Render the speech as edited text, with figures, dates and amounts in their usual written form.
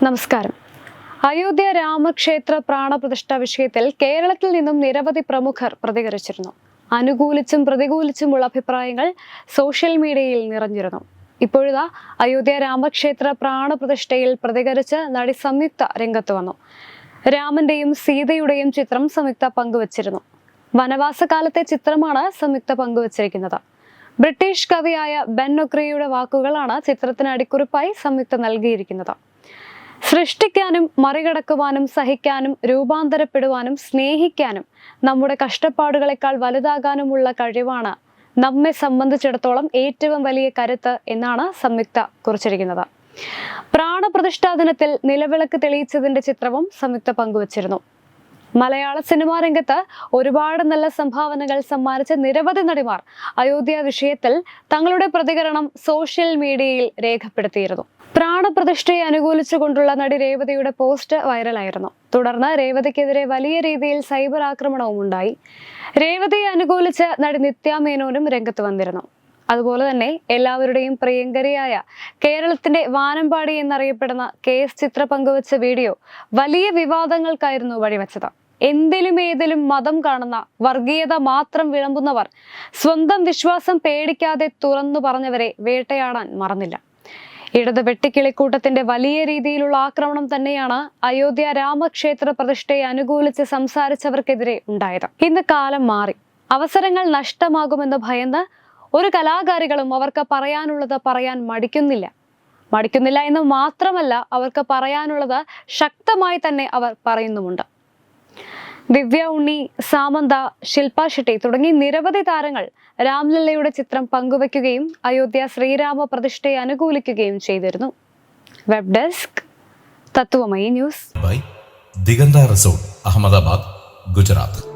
നമസ്കാരം. അയോധ്യ രാമക്ഷേത്ര പ്രാണപ്രതിഷ്ഠ വിഷയത്തിൽ കേരളത്തിൽ നിന്നും നിരവധി പ്രമുഖർ പ്രതികരിച്ചിരുന്നു. അനുകൂലിച്ചും പ്രതികൂലിച്ചുമുള്ള അഭിപ്രായങ്ങൾ സോഷ്യൽ മീഡിയയിൽ നിറഞ്ഞിരുന്നു. ഇപ്പോഴിതാ അയോധ്യ രാമക്ഷേത്ര പ്രാണപ്രതിഷ്ഠയിൽ പ്രതികരിച്ച് നടി സംയുക്ത രംഗത്ത് വന്നു. രാമന്റെയും സീതയുടെയും ചിത്രം സംയുക്ത പങ്കുവച്ചിരുന്നു. വനവാസകാലത്തെ ചിത്രമാണ് സംയുക്ത പങ്കുവച്ചിരിക്കുന്നത്. ബ്രിട്ടീഷ് കവിയായ ബെൻ ഒക്രിയുടെ വാക്കുകളാണ് ചിത്രത്തിന് അടിക്കുറിപ്പായി സംയുക്ത നൽകിയിരിക്കുന്നത്. സൃഷ്ടിക്കാനും മറികടക്കുവാനും സഹിക്കാനും രൂപാന്തരപ്പെടുവാനും സ്നേഹിക്കാനും നമ്മുടെ കഷ്ടപ്പാടുകളെക്കാൾ വലുതാകാനുമുള്ള കഴിവാണ് നമ്മെ സംബന്ധിച്ചിടത്തോളം ഏറ്റവും വലിയ കരുത്ത് എന്നാണ് സംയുക്ത കുറിച്ചിരിക്കുന്നത്. പ്രാണപ്രതിഷ്ഠാ ദിനത്തിൽ നിലവിളക്ക് തെളിയിച്ചതിന്റെ ചിത്രവും സംയുക്ത പങ്കുവച്ചിരുന്നു. മലയാള സിനിമാ രംഗത്ത് ഒരുപാട് നല്ല സംഭാവനകൾ സമ്മാനിച്ച നിരവധി നടിമാർ അയോധ്യ വിഷയത്തിൽ തങ്ങളുടെ പ്രതികരണം സോഷ്യൽ മീഡിയയിൽ രേഖപ്പെടുത്തിയിരുന്നു. പ്രാണപ്രതിഷ്ഠയെ അനുകൂലിച്ചുകൊണ്ടുള്ള നടി രേവതിയുടെ പോസ്റ്റ് വൈറലായിരുന്നു. തുടർന്ന് രേവതിക്കെതിരെ വലിയ രീതിയിൽ സൈബർ ആക്രമണവും ഉണ്ടായി. രേവതിയെ അനുകൂലിച്ച് നടി നിത്യ മേനോനും രംഗത്ത് വന്നിരുന്നു. അതുപോലെ തന്നെ എല്ലാവരുടെയും പ്രിയങ്കരിയായ കേരളത്തിന്റെ വാനമ്പാടി എന്നറിയപ്പെടുന്ന KS ചിത്ര പങ്കുവച്ച വീഡിയോ വലിയ വിവാദങ്ങൾക്കായിരുന്നു വഴിവെച്ചത്. എന്തിലും ഏതിലും മതം കാണുന്ന, വർഗീയത മാത്രം വിളമ്പുന്നവർ സ്വന്തം വിശ്വാസം പേടിക്കാതെ തുറന്നു പറഞ്ഞവരെ വേട്ടയാടാൻ മറന്നില്ല. ഇടത് വെട്ടിക്കിളിക്കൂട്ടത്തിന്റെ വലിയ രീതിയിലുള്ള ആക്രമണം തന്നെയാണ് അയോധ്യ രാമക്ഷേത്ര പ്രതിഷ്ഠയെ അനുകൂലിച്ച് സംസാരിച്ചവർക്കെതിരെ ഉണ്ടായത്. ഇന്ന് കാലം മാറി. അവസരങ്ങൾ നഷ്ടമാകുമെന്ന് ഭയന്ന് ഒരു കലാകാരികളും അവർക്ക് പറയാനുള്ളത് പറയാൻ മടിക്കുന്നില്ല എന്ന് മാത്രമല്ല, അവർക്ക് പറയാനുള്ളത് ശക്തമായി തന്നെ അവർ പറയുന്നുമുണ്ട്. ദിവ്യ ഉണ്ണി, സാമന്ത, ശില്പ ഷെട്ടി തുടങ്ങി നിരവധി താരങ്ങൾ രാംലല്ലയുടെ ചിത്രം പങ്കുവയ്ക്കുകയും അയോധ്യ ശ്രീരാമ പ്രതിഷ്ഠയെ അനുകൂലിക്കുകയും ചെയ്തിരുന്നു. Web desk Tatwamayi news. Diganta resort, Ahmedabad, Gujarat.